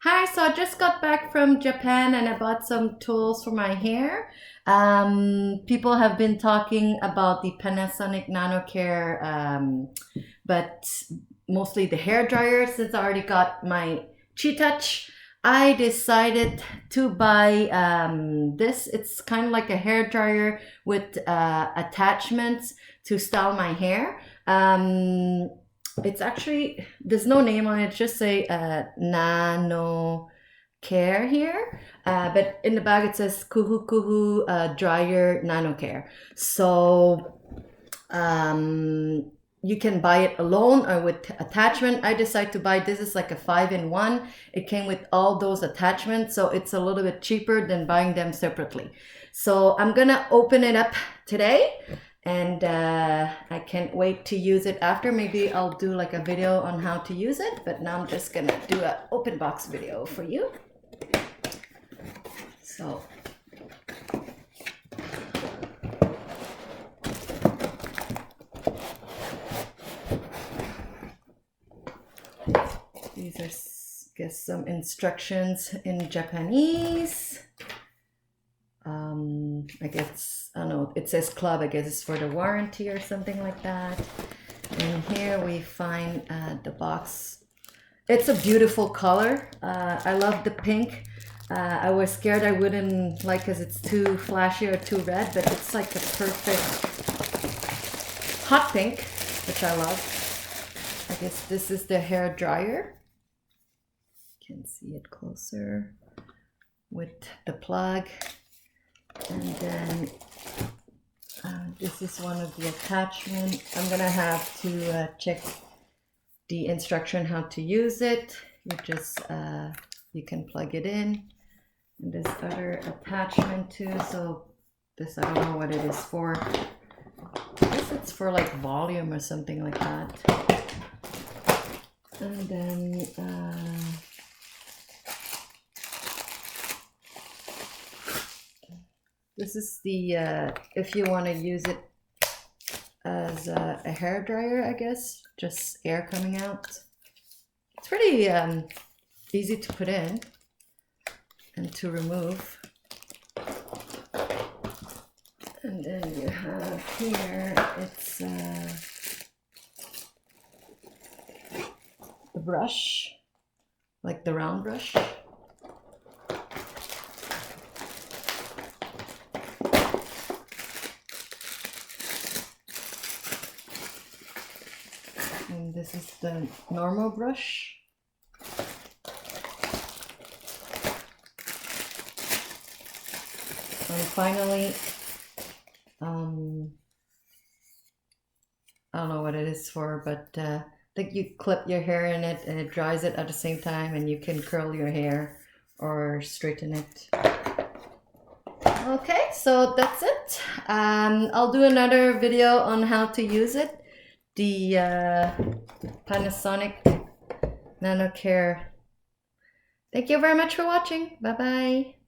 Hi, so I just got back from Japan and I bought some tools for my hair. People have been talking about the Panasonic Nanocare, but mostly the hair dryer. Since I already got my Chi-Touch, I decided to buy this. It's kind of like a hair dryer with attachments to style my hair. It's actually, there's no name on it, just say Nano Care here. But in the bag it says Kurukuru Dryer Nano Care. So you can buy it alone or with attachment. I decided to buy this is like a 5-in-1. It came with all those attachments, so it's a little bit cheaper than buying them separately. So I'm gonna open it up today and I can't wait to use it after. Maybe I'll do like a video on how to use it, but now I'm just gonna do an open box video for you. So these are, guess, some instructions in Japanese. I guess, I don't know, it says club, I guess it's for the warranty or something like that. And here we find the box. It's a beautiful color. I love the pink. I was scared I wouldn't like because it's too flashy or too red, but it's like a perfect hot pink, which I love. I guess this is the hair dryer. You can see it closer with the plug. And then this is one of the attachments. I'm gonna have to check the instruction how to use it. You just you can plug it in. And this other attachment too. So this, I don't know what it is for. I guess it's for like volume or something like that. And then this is the, if you want to use it as a hair dryer, I guess, just air coming out. It's pretty easy to put in and to remove. And then you have here, it's the brush, like the round brush. And this is the normal brush. And finally, I don't know what it is for, but I think you clip your hair in it and it dries it at the same time, and you can curl your hair or straighten it. Okay, so that's it. I'll do another video on how to use it. The Panasonic Nanocare. Thank you very much for watching. Bye bye.